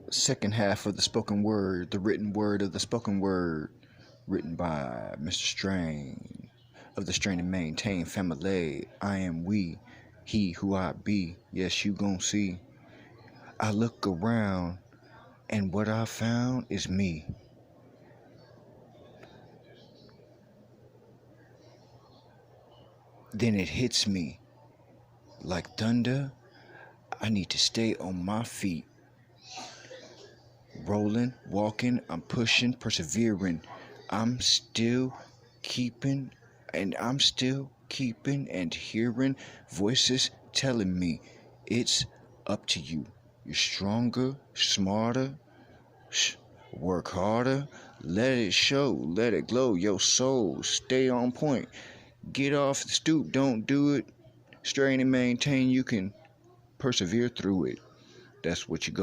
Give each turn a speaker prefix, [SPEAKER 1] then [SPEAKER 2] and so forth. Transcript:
[SPEAKER 1] second half of the spoken word, the written word of the spoken word, written by Mr. Strain of the Strain and Maintain family. I am we, he who I be. Yes, you gon' see. I look around and what I found is me. Then it hits me like thunder. I need to stay on my feet. Rolling, walking, I'm pushing, persevering. I'm still keeping, I'm still keeping and hearing voices telling me it's up to you. You're stronger, smarter, work harder. Let it show, let it glow. Your soul, stay on point. Get off the stoop, don't do it. Strain and maintain, you can persevere through it. That's what you're going